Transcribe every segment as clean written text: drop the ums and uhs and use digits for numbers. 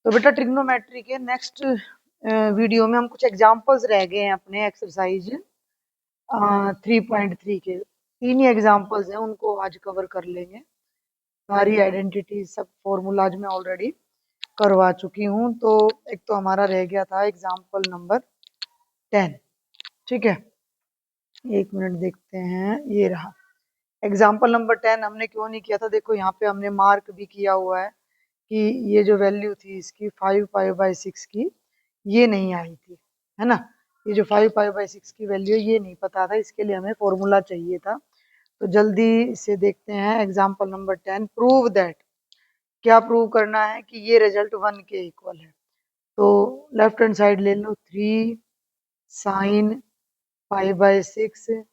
तो बेटा ट्रिग्नोमेट्री के नेक्स्ट वीडियो में हम कुछ एग्जांपल्स रह गए हैं अपने एक्सरसाइज 3.3 के। तीन ही एग्जांपल्स हैं, उनको आज कवर कर लेंगे। सारी आइडेंटिटी सब फॉर्मूलाज में ऑलरेडी करवा चुकी हूँ। तो एक तो हमारा रह गया था एग्जांपल नंबर 10। ठीक है, एक मिनट देखते हैं, ये रहा एग्जाम्पल नंबर 10। हमने क्यों नहीं किया था, देखो यहाँ पे हमने मार्क भी किया हुआ है कि ये जो वैल्यू थी इसकी 5 पाई/6 की, ये नहीं आई थी, है ना। ये जो 5 पाई/6 की वैल्यू ये नहीं पता था, इसके लिए हमें फॉर्मूला चाहिए था। तो जल्दी से देखते हैं एग्जाम्पल नंबर 10। प्रूव दैट, क्या प्रूव करना है कि ये रिजल्ट 1 के इक्वल है। तो लेफ्ट हैंड साइड ले लो, 3 साइन पाई/6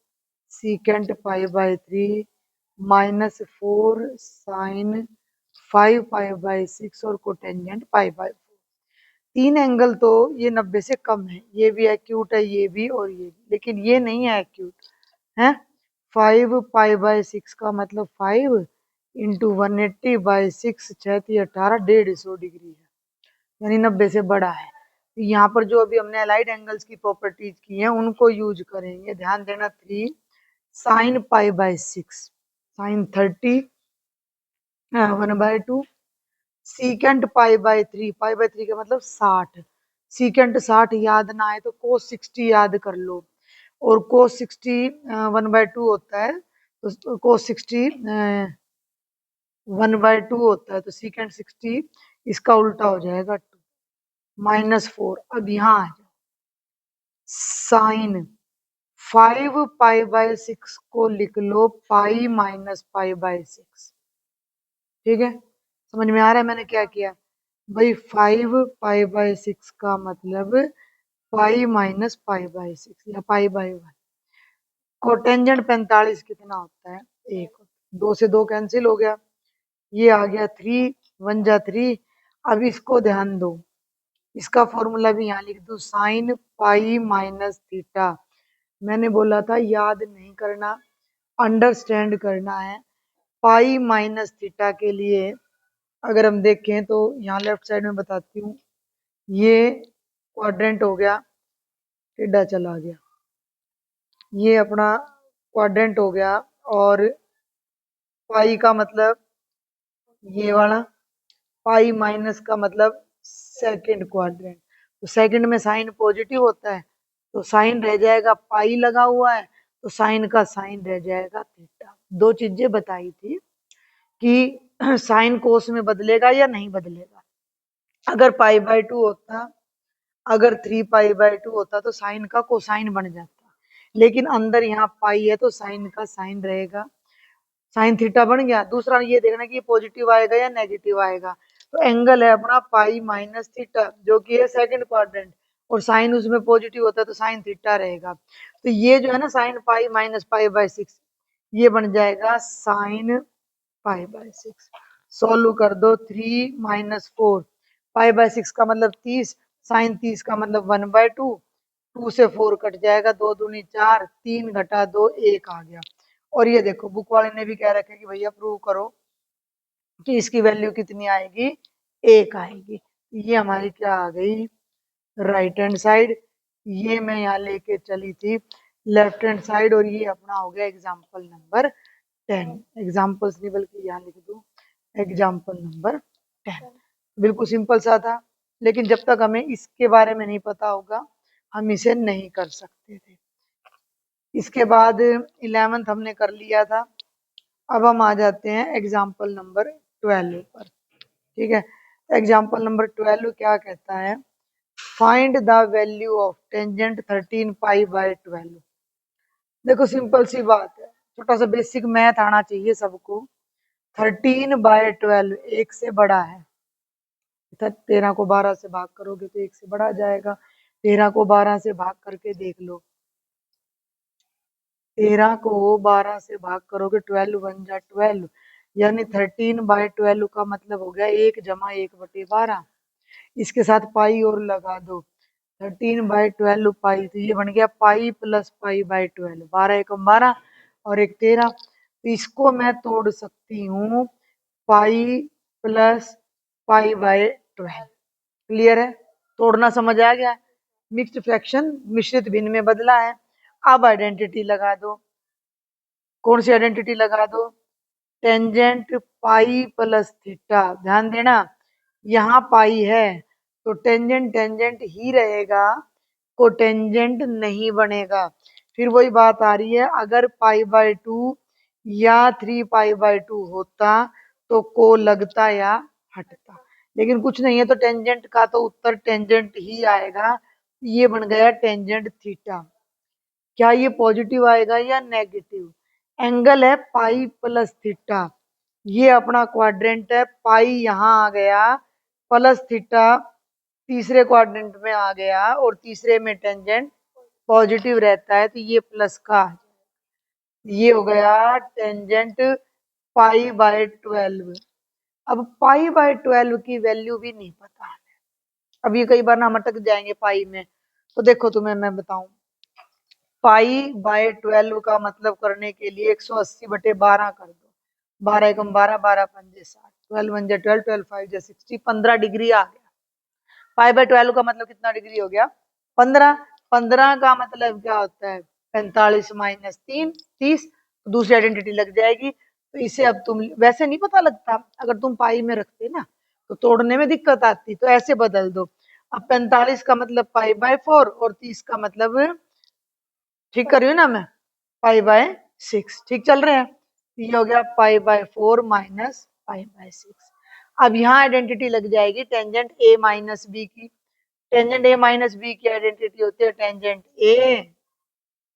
सीकेंट पाई/3 -4 साइन 5 पाई/6 और कोटेंजेंट पाई/4। तीन एंगल तो ये 90 से कम है, ये भी एक्यूट है, ये भी और ये भी, लेकिन ये नहीं है एक्यूट है। 5 पाई/6 का मतलब 5 इंटू 180/6 6×18 150 डिग्री है, यानी 90 से बड़ा है। तो यहाँ पर जो अभी हमने अलाइड एंगल्स की प्रॉपर्टीज की हैं उनको यूज करेंगे। ध्यान देना, 3 साइन पाई/6 साइन 30 1/2 सीकेंट पाई/3 पाई/3 का मतलब 60। सीकेंट 60 याद ना आए तो कोस 60 याद कर लो, और कोस 60 1/2 होता है, तो कोस 60 1/2 होता है, तो सीकेंट 60 इसका उल्टा हो जाएगा 2 -4। अब यहाँ आ जाओ, साइन 5 पाई/6 को लिख लो पाई -पाई/6। ठीक है, समझ में आ रहा है मैंने क्या किया भाई। 5 पाई/6 का मतलब पाई -पाई/6 या पाई/1। कोटेंजेंट 45 कितना होता है, 1। 2 से 2 कैंसिल हो गया, ये आ गया 3 1 जा 3। अब इसको ध्यान दो, इसका फॉर्मूला भी यहाँ लिख दो, साइन पाई माइनस थीटा। मैंने बोला था याद नहीं करना, अंडरस्टैंड करना है। पाई माइनस थीटा के लिए अगर हम देखें तो यहाँ लेफ्ट साइड में बताती हूँ, ये क्वाड्रेंट हो गया, टेढ़ा चला गया, ये अपना क्वाड्रेंट हो गया, और पाई का मतलब ये वाला, पाई माइनस का मतलब सेकंड क्वाड्रेंट। तो सेकंड में साइन पॉजिटिव होता है, तो साइन रह जाएगा, पाई लगा हुआ है तो साइन का साइन रह जाएगा थीटा। दो चीजें बताई थी कि साइन कोस में बदलेगा या नहीं बदलेगा। अगर पाई/2 होता, अगर 3 पाई/2 होता तो साइन का कोसाइन बन जाता, लेकिन अंदर यहाँ पाई है तो साइन का साइन रहेगा, साइन थीटा बन गया। दूसरा ये देखना कि ये पॉजिटिव आएगा या नेगेटिव आएगा। तो एंगल है अपना पाई माइनस थीटा, जो कि है सेकंड क्वाड्रेंट, और साइन उसमें पॉजिटिव होता है तो साइन थीटा रहेगा। तो ये जो है ना साइन पाई -पाई/6, ये बन जाएगा साइन पाई/6। सोल्व कर दो, 3 -4 पाई/6 का मतलब 30, साइन 30 का मतलब 1/2। 2 से 4 कट जाएगा, 2 दूनी 4, 3 घटा 2 1 आ गया। और ये देखो बुक वाले ने भी कह रखा है कि भैया प्रूव करो कि इसकी वैल्यू कितनी आएगी, 1 आएगी। ये हमारी क्या आ गई, राइट हैंड साइड। ये मैं यहाँ लेके चली थी लेफ्ट हैंड साइड, और ये अपना हो गया एग्जाम्पल नंबर 10। एग्जाम्पल्स नहीं बल्कि यहाँ लिख दो एग्जाम्पल नंबर 10। बिल्कुल सिंपल सा था, लेकिन जब तक हमें इसके बारे में नहीं पता होगा हम इसे नहीं कर सकते थे। इसके बाद 11th हमने कर लिया था। अब हम आ जाते हैं एग्जाम्पल नंबर 12 पर। ठीक है, एग्जाम्पल नंबर 12 क्या कहता है, find the value of tangent 13 पाई/12। देखो सिंपल सी बात है, छोटा सा बेसिक मैथ आना चाहिए सबको। 13/12 एक से बड़ा है, 13 को 12 से भाग करोगे तो एक से बड़ा आ जाएगा। 13 को 12 से भाग करके देख लो, 13 को 12 से भाग करोगे 12 1 जा 12, यानी 13/12 का मतलब हो गया 1 जमा 1/12। इसके साथ पाई और लगा दो, 13/12 पाई, तो ये बन गया पाई प्लस पाई/12, 12 एकम 12 और 1 13। तो इसको मैं तोड़ सकती हूँ पाई प्लस पाई/12। क्लियर है? तोड़ना समझ आ गया? मिक्स्ड फ्रैक्शन मिश्रित भिन्न में बदला है। अब आइडेंटिटी लगा दो। कौन सी आइडेंटिटी लगा दो? Tangent pi plus theta. ध्यान देना, यहाँ पाई है तो टेंजेंट टेंजेंट ही रहेगा, कोटेंजेंट नहीं बनेगा। फिर वही बात आ रही है, अगर पाई बाय 2 या 3 पाई बाय 2 होता तो को लगता या हटता, लेकिन कुछ नहीं है तो टेंजेंट का तो उत्तर टेंजेंट ही आएगा। ये बन गया टेंजेंट थीटा। क्या ये पॉजिटिव आएगा या नेगेटिव? एंगल है पाई प्लस थीटा, ये अपना क्वाड्रेंट है, पाई यहाँ आ गया प्लस थीटा तीसरे क्वाड्रेंट में आ गया, और तीसरे में टेंजेंट पॉजिटिव रहता है तो ये प्लस का, ये हो गया टेंजेंट पाई बाय 12। अब पाई बाय 12 की वैल्यू भी नहीं पता है। अब ये कई बार ना हम अटक जाएंगे पाई में, तो देखो तुम्हें मैं बताऊं, पाई बाय 12 का मतलब करने के लिए 180/12 कर दो। 12 एकम 12, 12 पंजे 60, 12 वन जा 12, 12 फाइव जा 60, 15 डिग्री आ गया। पाई बाय 12 का मतलब कितना डिग्री हो गया? 15। 15 का मतलब क्या होता है? 45 माइनस 3, 30। दूसरी आइडेंटिटी लग जाएगी। तो इसे अब तुम, वैसे नहीं पता लगता, अगर तुम पाई में रखते ना तो तोड़ने में दिक्कत आती, तो ऐसे बदल दो। अब 45 का मतलब पाई बाय 4 और 30 का मतलब, ठीक कर रही हूँ ना मैं, पाई बाय 6। ठीक चल रहे हैं? ये हो गया pi by 4 minus pi by 6। अब यहाँ आइडेंटिटी लग जाएगी टेंजेंट ए माइनस बी की। टेंजेंट ए माइनस बी की आइडेंटिटी होती है tangent A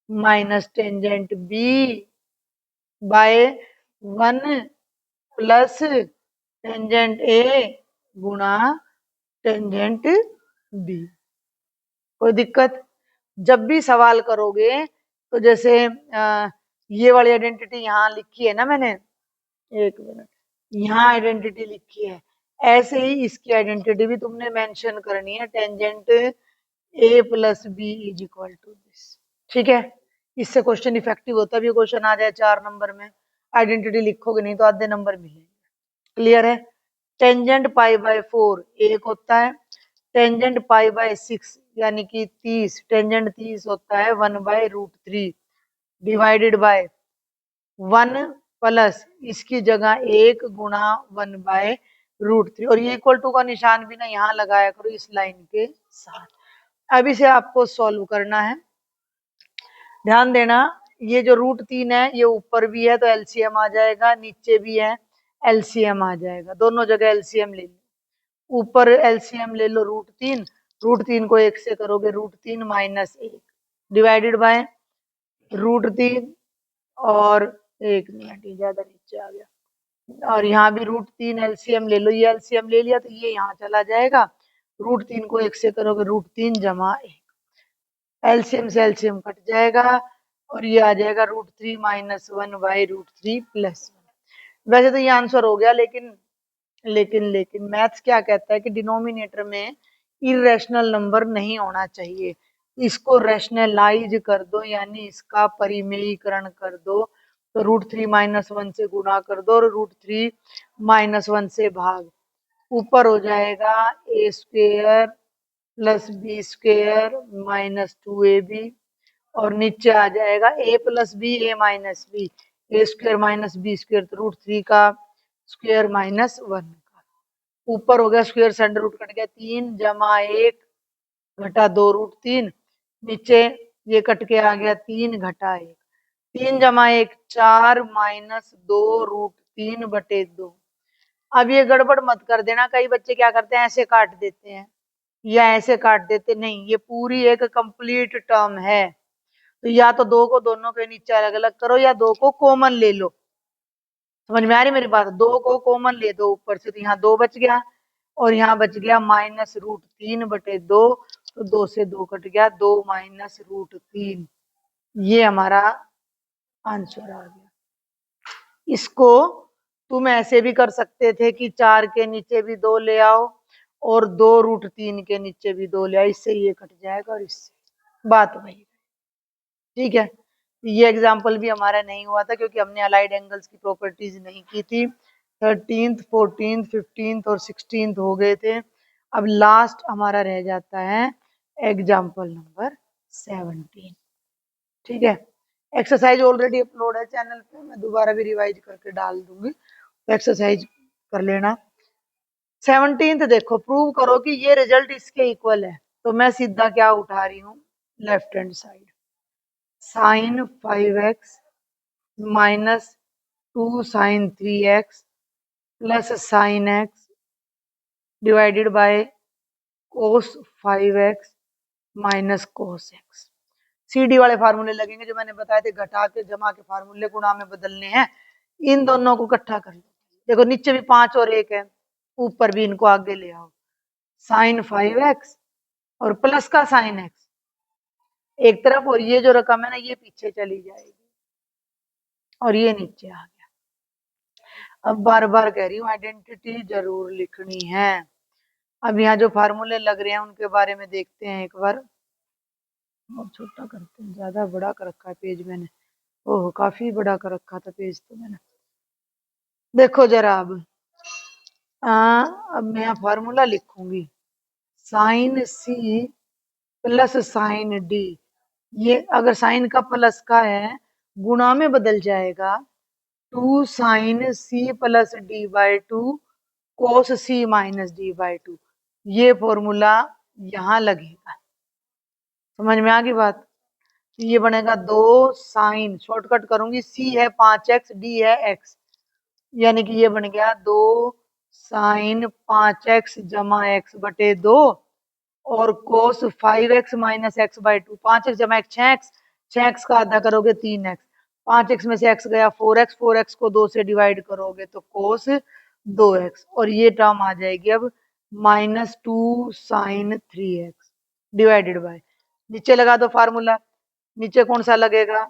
minus tangent B by 1 plus tangent A गुणा टेंजेंट बी। कोई दिक्कत? जब भी सवाल करोगे तो जैसे ये वाली आइडेंटिटी यहाँ लिखी है ना मैंने, एक मिनट, यहाँ आइडेंटिटी लिखी है, ऐसे ही इसकी आइडेंटिटी भी तुमने मेंशन करनी है, tangent A plus B is equal to this. ठीक है? इससे क्वेश्चन इफेक्टिव होता है, भी क्वेश्चन आ जाए 4 नंबर में, आइडेंटिटी लिखोगे नहीं तो आधे नंबर मिलेंगे। क्लियर है? टेंजेंट पाई बाय 4 एक होता है, टेंजेंट पाई बाय 6 यानी कि 30, टेंजेंट 30 होता है 1/√3 डिवाइडेड बाय 1 प्लस इसकी जगह 1 गुणा 1/√3, और ये इक्वल टू का निशान भी ना यहाँ लगाया करो इस लाइन के साथ। अब इसे आपको सॉल्व करना है। ध्यान देना, ये जो √3 है ये ऊपर भी है तो एलसीएम आ जाएगा, नीचे भी है एलसीएम आ जाएगा, दोनों जगह एलसीएम ले लो। ऊपर एलसीएम ले लो √3, √3 को 1 से करोगे √3 माइनस 1 डिवाइडेड बाय √3, और 1 मिनट ये ज्यादा नीचे आ गया, और यहाँ भी √3 एलसीएम ले लो, ये एलसीएम ले लिया तो ये यहाँ चला जाएगा, √3 को 1 से करोगे √3 जमा 1, एलसीएम से एलसीएम कट जाएगा और ये आ जाएगा √3 माइनस 1/√3 प्लस 1। वैसे तो ये आंसर हो गया, लेकिन मैथ्स क्या कहता है कि डिनोमिनेटर में इरेशनल नंबर नहीं होना चाहिए, इसको रैशनलाइज कर दो, यानी इसका परिमेयीकरण कर दो, तो √3 माइनस 1 से गुणा कर दो और √3 माइनस 1 से भाग, ऊपर हो जाएगा a² plus b² minus 2ab, और नीचे आ जाएगा a plus B a minus B, a² minus b² तो √3 का स्क्वायर माइनस 1 का, ऊपर हो गया स्क्वायर से अंडर रूट कट गया 3 जमा 1 घटा 2√3, नीचे ये कट के आ गया 3 घटा 1, 3 जमा 1 4 माइनस 2√3/2। अब ये गड़बड़ मत कर देना, कई बच्चे क्या करते हैं ऐसे काट देते हैं या ऐसे काट देते, नहीं, ये पूरी एक कंप्लीट टर्म है, तो या तो 2 को दोनों के नीचे अलग अलग करो या 2 को कॉमन ले लो। समझ में आ रही मेरी बात? 2 को कॉमन ले दो ऊपर से, तो यहाँ 2 बच गया और यहाँ बच गया माइनस √3/2, तो 2 से 2 कट गया, 2 माइनस √3, ये हमारा आंसर आ गया। इसको तुम ऐसे भी कर सकते थे कि 4 के नीचे भी 2 ले आओ और 2√3 के नीचे भी 2 ले आओ, इससे ये कट जाएगा और इससे बात वही। ठीक है? ये एग्जाम्पल भी हमारा नहीं हुआ था क्योंकि हमने अलाइड एंगल्स की प्रॉपर्टीज नहीं की थी। 13th 14th 15th और 16th हो गए थे, अब लास्ट हमारा रह जाता है एग्जाम्पल नंबर 17। ठीक है, एक्सरसाइज ऑलरेडी अपलोड है चैनल पे, मैं दोबारा भी रिवाइज करके डाल दूंगी, तो एक्सरसाइज कर लेना। 17 देखो, प्रूव करो कि ये रिजल्ट इसके इक्वल है। तो मैं सीधा क्या उठा रही हूँ, left hand side, sine 5x minus 2 sine 3x plus sine x divided by cos 5x minus cos x। CD वाले फार्मूले लगेंगे जो मैंने बताए थे, घटा के जमा के फार्मूले गुणा में बदलने हैं। इन दोनों को इकट्ठा कर लो। देखो नीचे भी 5 और 1 है, ऊपर भी इनको आगे ले आओ। साइन 5x और प्लस का साइन x एक तरफ, और ये जो रकम है ना ये पीछे चली जाएगी और ये नीचे आ गया। अब बार बार कह रही हूँ आइडेंटिटी जरूर लिखनी है। अब यहाँ जो फार्मूले लग रहे हैं उनके बारे में देखते हैं एक बार। और छोटा करते हैं, ज्यादा बड़ा कर रखा है पेज मैंने, ओह काफी बड़ा कर रखा था पेज तो मैंने। देखो जरा अब मैं यहाँ फार्मूला लिखूंगी, sine C plus sine D. ये अगर साइन का प्लस का है गुणा में बदल जाएगा, 2 sine C plus D by 2 cos C minus D by 2। ये फॉर्मूला यहाँ लगेगा, समझ में आ गई बात। ये बनेगा 2 साइन, शॉर्टकट करूंगी, सी है 5x, डी है x, यानी कि ये बन गया 2 साइन 5x जमा x बटे 2 और कोस 5x minus x by 2। 5x जमा x 6x, 6x का आधा करोगे 3x, 5x में से x गया 4x, 4x को 2 से डिवाइड करोगे तो कोस 2x, और ये टर्म आ जाएगी अब minus 2 sine 3x divided by, नीचे लगा दो फार्मूला, नीचे कौन सा लगेगा,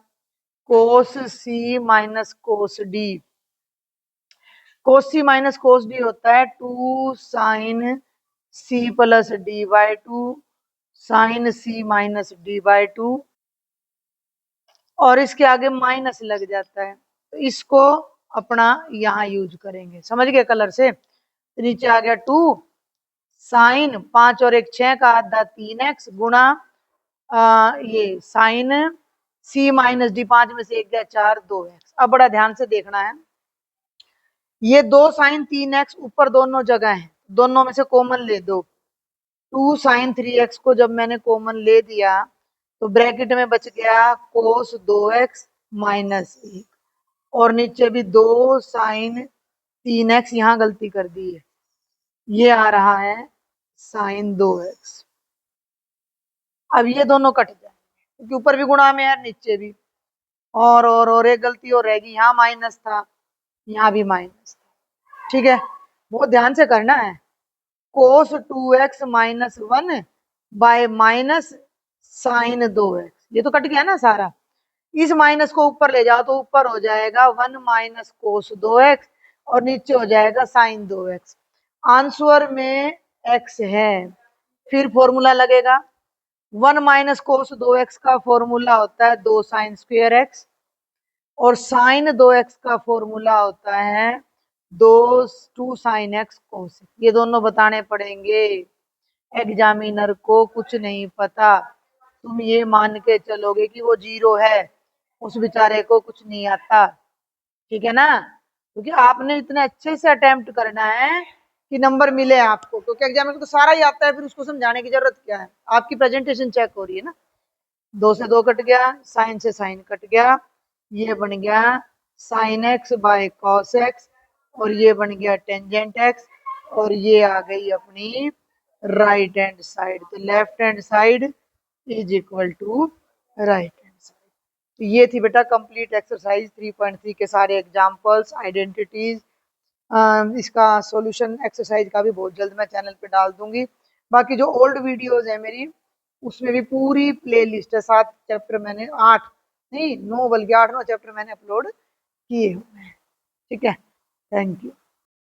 cos C minus cos D. Cos C minus cos D होता है 2 sine C plus D by 2 sine C minus D by 2, और इसके आगे माइनस लग जाता है, तो इसको अपना यहाँ यूज करेंगे, समझ गए कलर से। तो नीचे आ गया 2 साइन 5 और 1 6 का आधा 3x गुणा ये साइन सी माइनस डी, 5 में से 1 गया 4 2x। अब बड़ा ध्यान से देखना है, ये 2 साइन 3x ऊपर दोनों जगह है, दोनों में से कॉमन ले दो। 2 साइन 3x को जब मैंने कॉमन ले दिया तो ब्रैकेट में बच गया कोस 2x माइनस 1, और नीचे भी 2 साइन 3x, यहाँ गलती कर दी है, ये आ रहा है साइन 2x। अब ये दोनों कट जाए क्योंकि ऊपर भी गुणा में है नीचे भी, और एक गलती और रहेगी, यहाँ माइनस था यहाँ भी माइनस था। ठीक है, बहुत ध्यान से करना है। Cos 2x minus 1 by minus sine 2x, ये तो कट गया ना सारा, इस माइनस को ऊपर ले जाओ तो ऊपर हो जाएगा 1 माइनस कोस 2x और नीचे हो जाएगा साइन 2x। आंसर में x है, फिर फॉर्मूला लगेगा 1 माइनस कोस 2x का फॉर्मूला होता है 2 साइन स्क्वायर x, और साइन 2x का फॉर्मूला होता है 2 साइन x कोस। ये दोनों बताने पड़ेंगे, एग्जामिनर को कुछ नहीं पता, तुम ये मान के चलोगे कि वो 0 है, उस बेचारे को कुछ नहीं आता। ठीक है ना, क्योंकि आपने इतने अच्छे से अटेम्प्ट करना है कि नंबर मिले आपको, क्योंकि एग्जामिनर को तो सारा ही आता है, फिर उसको समझाने की जरूरत क्या है। आपकी प्रेजेंटेशन चेक हो रही है ना, 2 से 2 कट गया, साइन से साइन कट गया, ये बन गया sine x by cos x, और ये बन गया टेंजेंट एक्स, और ये आ गई अपनी राइट हैंड साइड। तो left hand side is equal to right hand side. तो ये थी बेटा कंप्लीट एक्सरसाइज 3.3 के सारे एग्जांपल्स, आइडेंटिटीज। इसका सॉल्यूशन एक्सरसाइज का भी बहुत जल्द मैं चैनल पे डाल दूंगी। बाकी जो ओल्ड वीडियोस है मेरी, उसमें भी पूरी प्ले लिस्ट है, 7 चैप्टर मैंने 8 नहीं 9 बल्कि 8-9 चैप्टर मैंने अपलोड किए हुए हैं। ठीक है, थैंक यू।